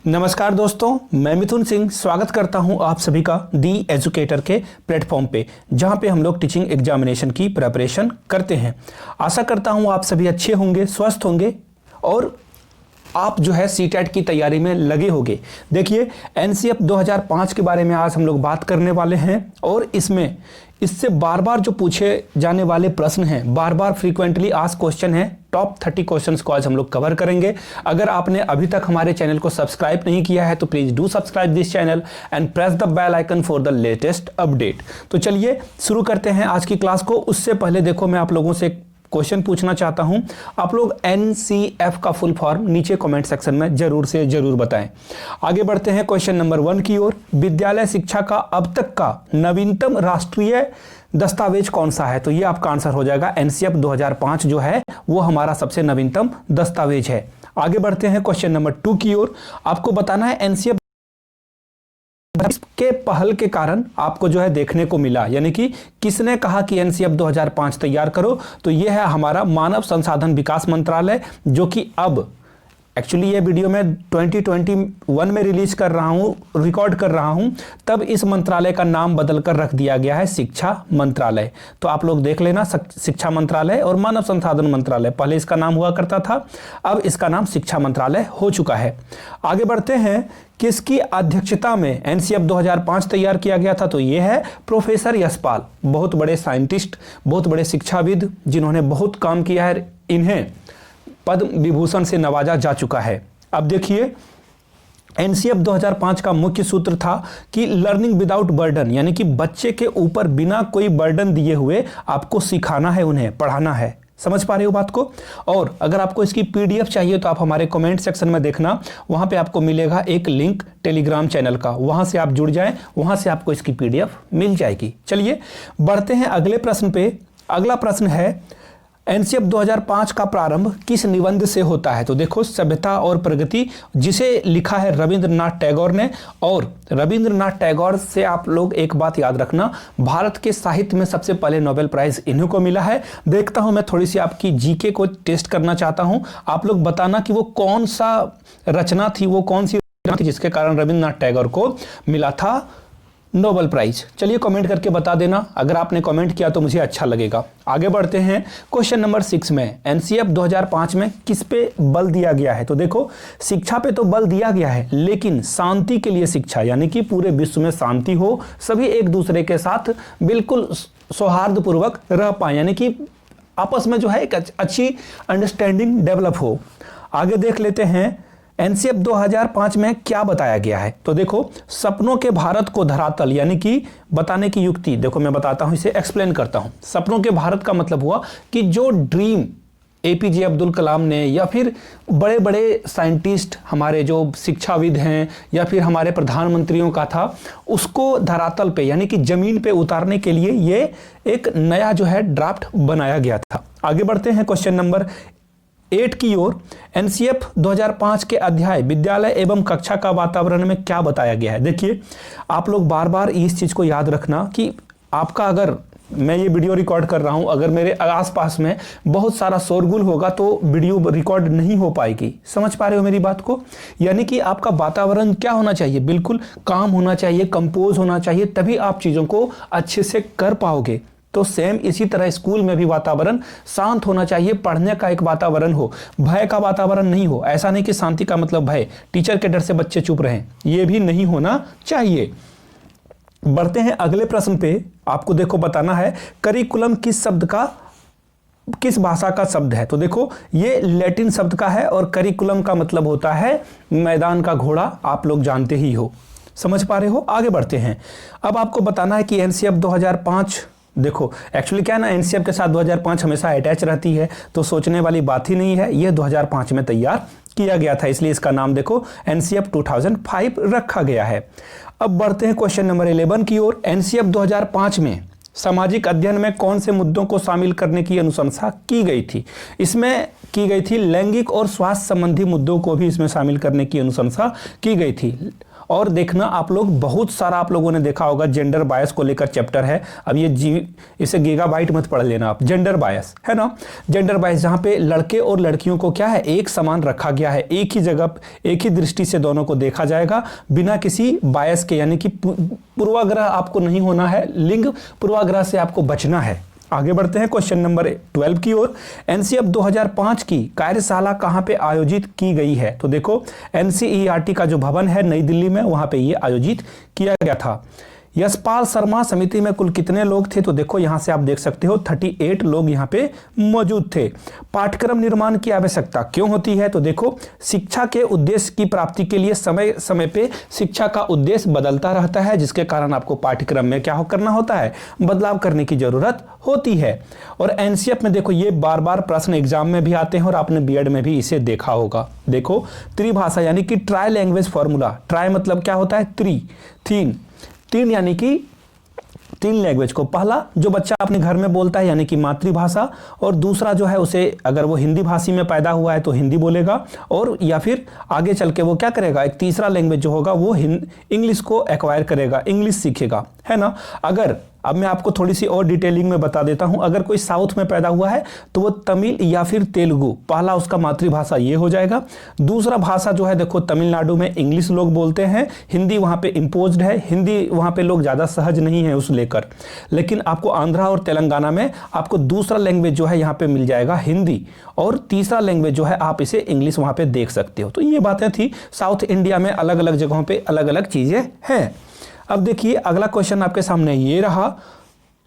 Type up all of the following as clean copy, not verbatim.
नमस्कार दोस्तों, मैं मिथुन सिंह स्वागत करता हूं आप सभी का दी एजुकेटर के प्लेटफॉर्म पे, जहां पे हम लोग टीचिंग एग्जामिनेशन की प्रिपरेशन करते हैं। आशा करता हूं आप सभी अच्छे होंगे, स्वस्थ होंगे और आप जो है सीटेट की तैयारी में लगे होंगे। देखिए, एनसीएफ 2005 के बारे में आज हम लोग बात करने वाले हैं और इससे बार बार जो पूछे जाने वाले प्रश्न हैं, बार बार फ्रीक्वेंटली आस्क्ड क्वेश्चन है, टॉप 30 क्वेश्चंस को आज हम लोग कवर करेंगे। अगर आपने अभी तक हमारे चैनल को सब्सक्राइब नहीं किया है तो please do subscribe this channel and press the bell icon for the latest update. तो चलिए शुरू करते हैं आज की क्लास को। उससे पहले देखो, मैं आप लोगों से क्वेश्चन पूछना चाहता हूं। आप लोग एनसीएफ का फुल फॉर्म नीचे कमेंट सेक्शन में जरूर से जरूर बताएं। आगे बढ़ते हैं क्वेश्चन नंबर 1 की ओर। विद्यालय शिक्षा का अब तक का नवीनतम राष्ट्रीय दस्तावेज कौन सा है? तो ये आपका आंसर हो जाएगा एनसीएफ 2005 जो है वो हमारा सबसे नवीनतम दस्तावेज है। आगे बढ़ते हैं क्वेश्चन नंबर 2 की ओर। आपको बताना है एनसीएफ के पहल के कारण आपको जो है देखने को मिला, यानी कि किसने कहा कि एनसीएफ 2005 तैयार करो? तो यह है हमारा मानव संसाधन विकास मंत्रालय, जो कि अब एक्चुअली ये वीडियो मैं 2021 में रिलीज कर रहा हूं, रिकॉर्ड कर रहा हूं, तब इस मंत्रालय का नाम बदलकर रख दिया गया है शिक्षा मंत्रालय। तो आप लोग देख लेना, शिक्षा मंत्रालय और मानव संसाधन मंत्रालय, पहले इसका नाम हुआ करता था, अब इसका नाम शिक्षा मंत्रालय हो चुका है। आगे बढ़ते हैं, किसकी अध्यक्षता में एनसीएफ 2005 तैयार किया गया था? तो ये है प्रोफेसर यशपाल, बहुत बड़े साइंटिस्ट, बहुत बड़े शिक्षाविद जिन्होंने बहुत काम किया है। इन्हें पद्म विभूषण से नवाजा जा चुका है। अब देखिए, एनसीएफ 2005 का मुख्य सूत्र था कि लर्निंग विदाउट बर्डन, यानी कि बच्चे के ऊपर बिना कोई बर्डन दिए हुए आपको सिखाना है, उन्हें पढ़ाना है। समझ पा रहे हो बात को? और अगर आपको इसकी पीडीएफ चाहिए तो आप हमारे कमेंट सेक्शन में देखना, वहां पे आपको मिलेगा एक लिंक टेलीग्राम चैनल का, वहां से आप जुड़ जाएं, वहां से आपको इसकी पीडीएफ मिल जाएगी। चलिए बढ़ते हैं अगले प्रश्न पे। अगला प्रश्न है, एनसीएफ 2005 का प्रारंभ किस निबंध से होता है? तो देखो, सभ्यता और प्रगति, जिसे लिखा है रविंद्रनाथ टैगोर ने। और रविंद्रनाथ टैगोर से आप लोग एक बात याद रखना, भारत के साहित्य में सबसे पहले नोबेल प्राइज इन्हीं को मिला है। देखता हूं, मैं थोड़ी सी आपकी जीके को टेस्ट करना चाहता हूं। आप लोग बताना कि वो कौन सा रचना थी, वो कौन सी रचना थी जिसके कारण रविंद्रनाथ टैगोर को मिला था नोबेल प्राइज। चलिए कमेंट करके बता देना, अगर आपने कमेंट किया तो मुझे अच्छा लगेगा। आगे बढ़ते हैं क्वेश्चन नंबर 6 में। एनसीएफ 2005 में किस पे बल दिया गया है? तो देखो, शिक्षा पे तो बल दिया गया है, लेकिन शांति के लिए शिक्षा, यानी कि पूरे विश्व में शांति हो, सभी एक दूसरे के साथ बिल्कुल सौहार्दपूर्वक रह पाए, यानी कि आपस में जो है एक अच्छी अंडरस्टैंडिंग डेवलप हो। आगे देख लेते हैं, एनसीएफ 2005 में क्या बताया गया है? तो देखो, सपनों के भारत को धरातल, यानी कि बताने की युक्ति। देखो मैं बताता हूं, इसे एक्सप्लेन करता हूं। सपनों के भारत का मतलब हुआ कि जो ड्रीम एपीजे अब्दुल कलाम ने या फिर बड़े बड़े साइंटिस्ट, हमारे जो शिक्षाविद हैं या फिर हमारे प्रधानमंत्रियों का था, उसको धरातल पे यानी कि जमीन पे उतारने के लिए ये एक नया जो है ड्राफ्ट बनाया गया था। आगे बढ़ते हैं क्वेश्चन नंबर 8 की ओर। एनसीएफ 2005 के अध्याय विद्यालय एवं कक्षा का वातावरण में क्या बताया गया है? देखिए, आप लोग बार बार इस चीज को याद रखना कि आपका, अगर मैं ये वीडियो रिकॉर्ड कर रहा हूं, अगर मेरे आसपास में बहुत सारा शोरगुल होगा तो वीडियो रिकॉर्ड नहीं हो पाएगी। समझ पा रहे हो मेरी बात को? यानी कि आपका वातावरण क्या होना चाहिए? बिल्कुल काम होना चाहिए, कंपोज होना चाहिए, तभी आप चीजों को अच्छे से कर पाओगे। तो सेम इसी तरह स्कूल में भी वातावरण शांत होना चाहिए, पढ़ने का एक वातावरण हो, भय का वातावरण नहीं हो। ऐसा नहीं कि शांति का मतलब भय, टीचर के डर से बच्चे चुप रहें, ये भी नहीं होना चाहिए। बढ़ते हैं अगले प्रश्न पे। आपको देखो बताना है, करिकुलम किस भाषा का शब्द है? तो देखो, ये लैटिन शब्द का है और करिकुलम का मतलब होता है मैदान का घोड़ा, आप लोग जानते ही हो। समझ पा रहे हो? आगे बढ़ते हैं। अब आपको बताना है कि एनसीएफ 2005, देखो एक्चुअली क्या है ना, एनसीएफ के साथ 2005 हमेशा अटैच रहती है, तो सोचने वाली बात ही नहीं है। ये 2005 में तैयार किया गया था, इसलिए इसका नाम देखो एनसीएफ 2005 रखा गया है। अब बढ़ते हैं क्वेश्चन नंबर 11 की ओर। एनसीएफ 2005 में सामाजिक अध्ययन में कौन से मुद्दों को शामिल करने की अनुशंसा की गई थी? इसमें की गई थी लैंगिक और स्वास्थ्य संबंधी मुद्दों को भी इसमें शामिल करने की अनुशंसा की गई थी। और देखना आप लोग, बहुत सारा आप लोगों ने देखा होगा जेंडर बायस को लेकर चैप्टर है। अब ये इसे गीगाबाइट मत पढ़ लेना आप, जेंडर बायस है ना, जेंडर बायस जहां पे लड़के और लड़कियों को क्या है एक समान रखा गया है, एक ही जगह एक ही दृष्टि से दोनों को देखा जाएगा बिना किसी बायस के, यानी कि पूर्वाग्रह आपको नहीं होना है, लिंग पूर्वाग्रह से आपको बचना है। आगे बढ़ते हैं क्वेश्चन नंबर 12 की ओर। एनसीईआरटी 2005 की कार्यशाला कहां पे आयोजित की गई है? तो देखो एनसीईआरटी का जो भवन है नई दिल्ली में, वहां पे ये आयोजित किया गया था। यशपाल शर्मा समिति में कुल कितने लोग थे? तो देखो यहां से आप देख सकते हो 38 लोग यहां पे मौजूद थे। पाठ्यक्रम निर्माण की आवश्यकता क्यों होती है? तो देखो शिक्षा के उद्देश्य की प्राप्ति के लिए समय समय पे शिक्षा का उद्देश्य बदलता रहता है, जिसके कारण आपको पाठ्यक्रम में क्या करना होता है, बदलाव करने की जरूरत होती है। और एनसीईआरटी में देखो ये बार बार प्रश्न एग्जाम में भी आते हैं और आपने बीएड में भी इसे देखा होगा। देखो त्रिभाषा यानी कि ट्राई लैंग्वेज फॉर्मूला, ट्राई मतलब क्या होता है, तीन यानी कि 3 लैंग्वेज को, पहला जो बच्चा अपने घर में बोलता है यानी कि मातृभाषा, और दूसरा जो है उसे अगर वो हिंदी भाषी में पैदा हुआ है तो हिंदी बोलेगा, और या फिर आगे चल के वो क्या करेगा, एक तीसरा लैंग्वेज जो होगा वो इंग्लिश को एक्वायर करेगा, इंग्लिश सीखेगा, है ना। अगर अब मैं आपको थोड़ी सी और डिटेलिंग में बता देता हूं, अगर कोई साउथ में पैदा हुआ है तो वो तमिल या फिर तेलुगु, पहला उसका मातृभाषा ये हो जाएगा। दूसरा भाषा जो है देखो तमिलनाडु में इंग्लिश लोग बोलते हैं, हिंदी वहां पे इम्पोज्ड है, हिंदी वहां पे लोग ज़्यादा सहज नहीं है उस लेकर, लेकिन आपको आंध्रा और तेलंगाना में आपको दूसरा लैंग्वेज जो है यहाँ पे मिल जाएगा हिंदी, और तीसरा लैंग्वेज जो है आप इसे इंग्लिश वहां पे देख सकते हो। तो ये बातें थी, साउथ इंडिया में अलग अलग जगहों पे अलग अलग चीज़ें हैं। अब देखिए अगला क्वेश्चन आपके सामने ये रहा,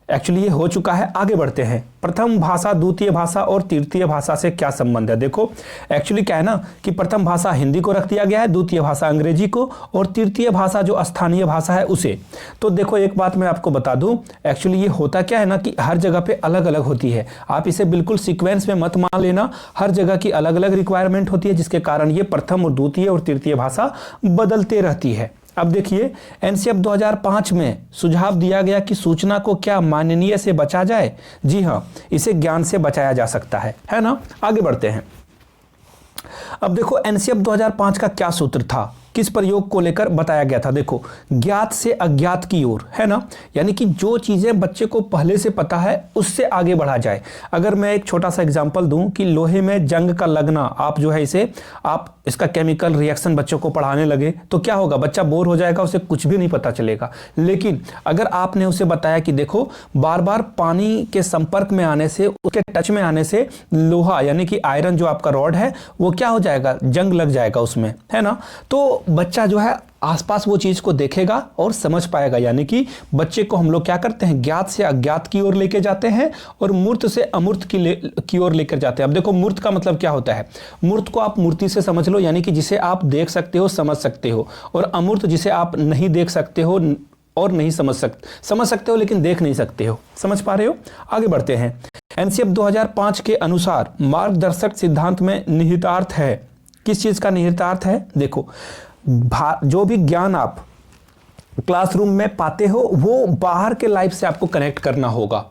एक्चुअली ये हो चुका है, आगे बढ़ते हैं। प्रथम भाषा द्वितीय भाषा और तृतीय भाषा से क्या संबंध है? देखो एक्चुअली क्या है ना कि प्रथम भाषा हिंदी को रख दिया गया है, द्वितीय भाषा अंग्रेजी को, और तृतीय भाषा जो स्थानीय भाषा है उसे। तो देखो एक बात मैं आपको बता दूं, एक्चुअली ये होता क्या है ना कि हर जगह पे अलग अलग होती है, आप इसे बिल्कुल सीक्वेंस में मत मान लेना, हर जगह की अलग अलग रिक्वायरमेंट होती है, जिसके कारण ये प्रथम और द्वितीय और तृतीय भाषा बदलते रहती है। अब देखिए एनसीईआरटी 2005 में सुझाव दिया गया कि सूचना को क्या माननीय से बचा जाए? जी हां, इसे ज्ञान से बचाया जा सकता है ना। आगे बढ़ते हैं। अब देखो एनसीईआरटी 2005 का क्या सूत्र था, किस प्रयोग को लेकर बताया गया था? देखो ज्ञात से अज्ञात की ओर, है ना, यानी कि जो चीजें बच्चे को पहले से पता है उससे आगे बढ़ा जाए। अगर मैं एक छोटा सा एग्जांपल दूं कि लोहे में जंग का लगना, आप जो है इसे आप इसका केमिकल रिएक्शन बच्चों को पढ़ाने लगे तो क्या होगा, बच्चा बोर हो जाएगा, उसे कुछ भी नहीं पता चलेगा। लेकिन अगर आपने उसे बताया कि देखो बार बार पानी के संपर्क में आने से, उसके टच में आने से लोहा यानी कि आयरन जो आपका रॉड है वो क्या हो जाएगा, जंग लग जाएगा उसमें, है ना। तो बच्चा जो है आसपास वो चीज को देखेगा और समझ पाएगा, यानी कि बच्चे को हम लोग क्या करते हैं, ज्ञात से अज्ञात की ओर लेके जाते हैं और मूर्त से अमूर्त की ओर लेकर जाते हैं। अब देखो मूर्त का मतलब क्या होता है, मूर्त को आप मूर्ति से समझ लो, यानी कि जिसे आप देख सकते हो, समझ सकते हो, और अमूर्त जिसे आप नहीं देख सकते हो और नहीं समझ सकते हो लेकिन देख नहीं सकते हो। समझ पा रहे हो? आगे बढ़ते हैं। एनसीईआरटी 2005 के अनुसार मार्गदर्शक सिद्धांत में निहितार्थ है, किस चीज का निहितार्थ है? देखो जो भी ज्ञान आप क्लासरूम में पाते हो वो बाहर के लाइफ से आपको कनेक्ट करना होगा।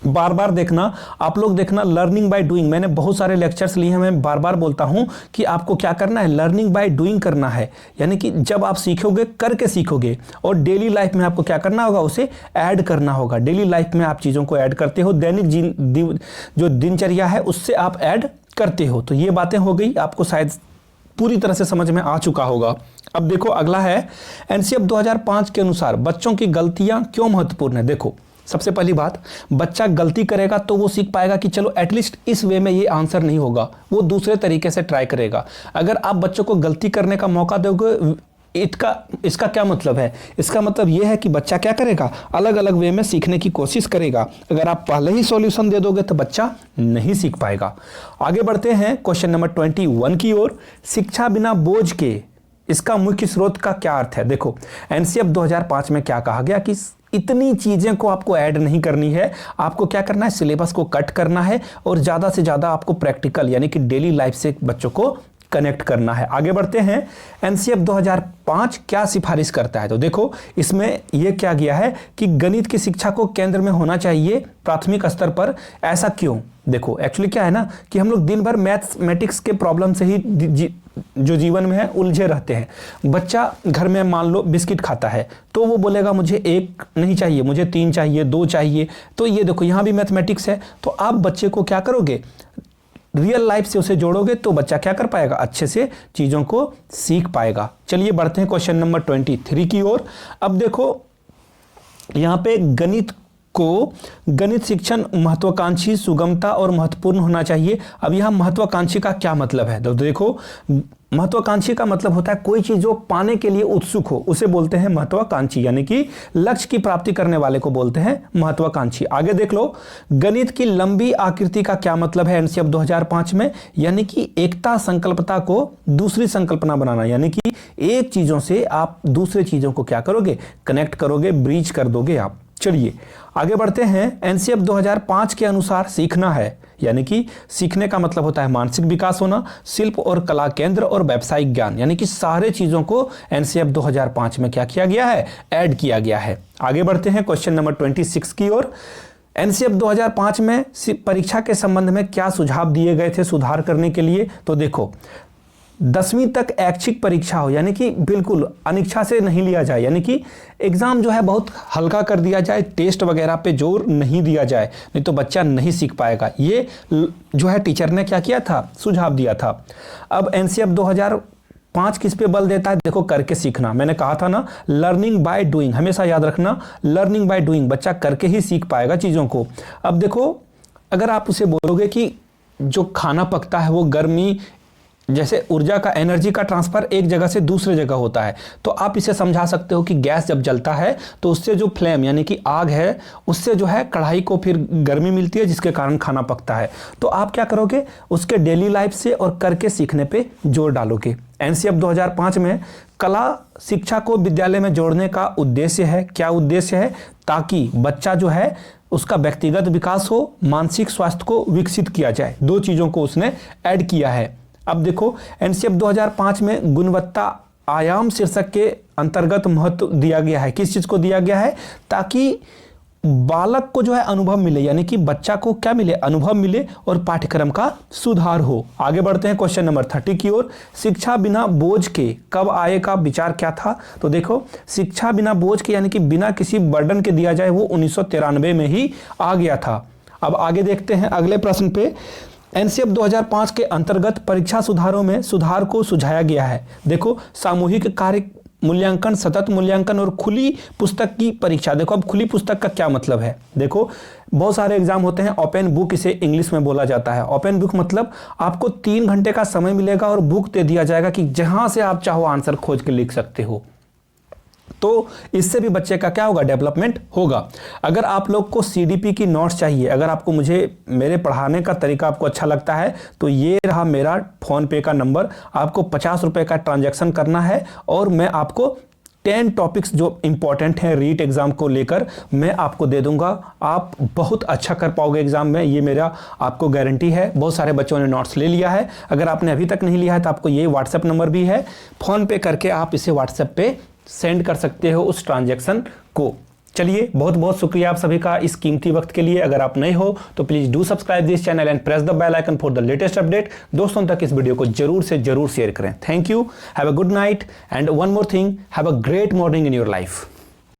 बार बार देखना, आप लोग देखना, लर्निंग बाय डूइंग, मैंने बहुत सारे लेक्चर्स लिए हैं, मैं बार बार बोलता हूं कि आपको क्या करना है, लर्निंग बाय डूइंग करना है, यानी कि जब आप सीखोगे करके सीखोगे, और डेली लाइफ में आपको क्या करना होगा, उसे ऐड करना होगा। डेली लाइफ में आप चीज़ों को ऐड करते हो, दैनिक जो दिनचर्या है उससे आप ऐड करते हो। तो ये बातें हो गई, आपको शायद पूरी तरह से समझ में आ चुका होगा। अब देखो अगला है एनसीईआरटी 2005 के अनुसार बच्चों की गलतियां क्यों महत्वपूर्ण है? देखो सबसे पहली बात, बच्चा गलती करेगा तो वो सीख पाएगा कि चलो एटलीस्ट इस वे में ये आंसर नहीं होगा, वो दूसरे तरीके से ट्राई करेगा। अगर आप बच्चों को गलती करने का मौका दोगे, इसका क्या मतलब है? इसका मतलब यह है कि बच्चा क्या करेगा, अलग अलग वे में सीखने की कोशिश करेगा। अगर आप पहले ही सॉल्यूशन दे दोगे तो बच्चा नहीं सीख पाएगा। आगे बढ़ते हैं क्वेश्चन नंबर 21 की ओर। शिक्षा बिना बोझ के, इसका मुख्य स्रोत का क्या अर्थ है? देखो एनसीईआरटी 2005 में क्या कहा गया कि इतनी चीजें को आपको ऐड नहीं करनी है, आपको क्या करना है, सिलेबस को कट करना है और ज्यादा से ज्यादा आपको प्रैक्टिकल यानी कि डेली लाइफ से बच्चों को कनेक्ट करना है। आगे बढ़ते हैं। एनसीईआरटी 2005 क्या सिफारिश करता है? तो देखो इसमें यह क्या किया है कि गणित की शिक्षा को केंद्र में होना चाहिए प्राथमिक स्तर पर। ऐसा क्यों? देखो एक्चुअली क्या है ना कि हम लोग दिन भर मैथमेटिक्स के प्रॉब्लम से ही जो जीवन में है उलझे रहते हैं। बच्चा घर में मान लो बिस्किट खाता है तो वो बोलेगा मुझे एक नहीं चाहिए, मुझे 3 चाहिए, 2 चाहिए। तो ये देखो यहाँ भी मैथमेटिक्स है। तो आप बच्चे को क्या करोगे, रियल लाइफ से उसे जोड़ोगे तो बच्चा क्या कर पाएगा, अच्छे से चीज़ों को सीख पाएगा। चलिए बढ़ते हैं क्वेश्चन नंबर 23 की ओर। अब देखो यहाँ पे गणित शिक्षण महत्वाकांक्षी, सुगमता और महत्वपूर्ण होना चाहिए। अब यहाँ महत्वाकांक्षी का क्या मतलब है, तो देखो महत्वाकांक्षी का मतलब होता है कोई चीज जो पाने के लिए उत्सुक हो उसे बोलते हैं महत्वाकांक्षी, यानी कि लक्ष्य की प्राप्ति करने वाले को बोलते हैं महत्वाकांक्षी। आगे देख लो, गणित की लंबी आकृति का क्या मतलब है एनसीएफ 2005 में, यानी कि एकता संकल्पता को दूसरी संकल्पना बनाना, यानी कि एक चीजों से आप दूसरे चीजों को क्या करोगे, कनेक्ट करोगे, ब्रीच कर दोगे आप। चलिए आगे बढ़ते हैं। एनसीएफ 2005 के अनुसार सीखना है, यानी कि सीखने का मतलब होता है मानसिक विकास होना, शिल्प और कला केंद्र और व्यावसायिक ज्ञान, यानी कि सारे चीजों को एनसीएफ 2005 में क्या किया गया है, ऐड किया गया है। आगे बढ़ते हैं क्वेश्चन नंबर 26 की ओर। एनसीएफ 2005 में परीक्षा के संबंध में क्या सुझाव दिए गए थे सुधार करने के लिए, तो देखो 10वीं तक ऐच्छिक परीक्षा हो, यानी कि बिल्कुल अनिच्छा से नहीं लिया जाए, यानी कि एग्जाम जो है बहुत हल्का कर दिया जाए, टेस्ट वगैरह पे जोर नहीं दिया जाए, नहीं तो बच्चा नहीं सीख पाएगा। ये जो है टीचर ने क्या किया था, सुझाव दिया था। अब एनसीएफ 2005 किस पे बल देता है, देखो करके सीखना। मैंने कहा था ना लर्निंग बाय डूइंग, हमेशा याद रखना लर्निंग बाय डूइंग, बच्चा करके ही सीख पाएगा चीज़ों को। अब देखो अगर आप उसे बोलोगे कि जो खाना पकता है वो गर्मी जैसे ऊर्जा का, एनर्जी का ट्रांसफर एक जगह से दूसरे जगह होता है, तो आप इसे समझा सकते हो कि गैस जब जलता है तो उससे जो फ्लेम यानी कि आग है उससे जो है कढ़ाई को फिर गर्मी मिलती है जिसके कारण खाना पकता है। तो आप क्या करोगे, उसके डेली लाइफ से और करके सीखने पे जोर डालोगे। एनसीएफ 2005 में कला शिक्षा को विद्यालय में जोड़ने का उद्देश्य है, क्या उद्देश्य है, ताकि बच्चा जो है उसका व्यक्तिगत विकास हो, मानसिक स्वास्थ्य को विकसित किया जाए। 2 चीज़ों को उसने ऐड किया है। अब देखो एनसीएफ 2005 में गुणवत्ता आयाम शीर्षक के अंतर्गत महत्व दिया गया है। किस चीज को दिया गया है, ताकि बालक को जो है अनुभव मिले, यानी कि बच्चा को क्या मिले, अनुभव मिले और पाठ्यक्रम का सुधार हो। आगे बढ़ते हैं क्वेश्चन नंबर 30 की ओर। शिक्षा बिना बोझ के कब आए का विचार क्या था, तो देखो शिक्षा बिना बोझ के यानी कि बिना किसी बर्डन के दिया जाए वो 1993 में ही आ गया था। अब आगे देखते हैं अगले प्रश्न पे। एनसीएफ 2005 के अंतर्गत परीक्षा सुधारों में सुधार को सुझाया गया है। देखो सामूहिक कार्य मूल्यांकन, सतत मूल्यांकन और खुली पुस्तक की परीक्षा। देखो अब खुली पुस्तक का क्या मतलब है, देखो बहुत सारे एग्जाम होते हैं, ओपन बुक इसे इंग्लिश में बोला जाता है। ओपन बुक मतलब आपको 3 घंटे का समय मिलेगा और बुक दे दिया जाएगा कि जहां से आप चाहो आंसर खोज के लिख सकते हो। तो इससे भी बच्चे का क्या होगा, डेवलपमेंट होगा। अगर आप लोग को सीडीपी की नोट्स चाहिए, अगर आपको मेरे पढ़ाने का तरीका आपको अच्छा लगता है तो ये रहा मेरा फोन पे का नंबर। आपको 50 रुपए का ट्रांजैक्शन करना है और मैं आपको 10 टॉपिक्स जो इंपॉर्टेंट हैं रीट एग्जाम को लेकर मैं आपको दे दूंगा। आप बहुत अच्छा कर पाओगे एग्जाम में, ये मेरा आपको गारंटी है। बहुत सारे बच्चों ने नोट्स ले लिया है, अगर आपने अभी तक नहीं लिया है तो आपको ये व्हाट्सएप नंबर भी है, फोन पे करके आप इसे व्हाट्सएप पे सेंड कर सकते हो उस ट्रांजैक्शन को। चलिए बहुत बहुत शुक्रिया आप सभी का इस कीमती वक्त के लिए। अगर आप नए हो तो please do subscribe this channel and press the bell icon for the latest update. दोस्तों तक इस वीडियो को जरूर से जरूर शेयर करें। Thank you, have a good night and one more thing, have a great morning in your life.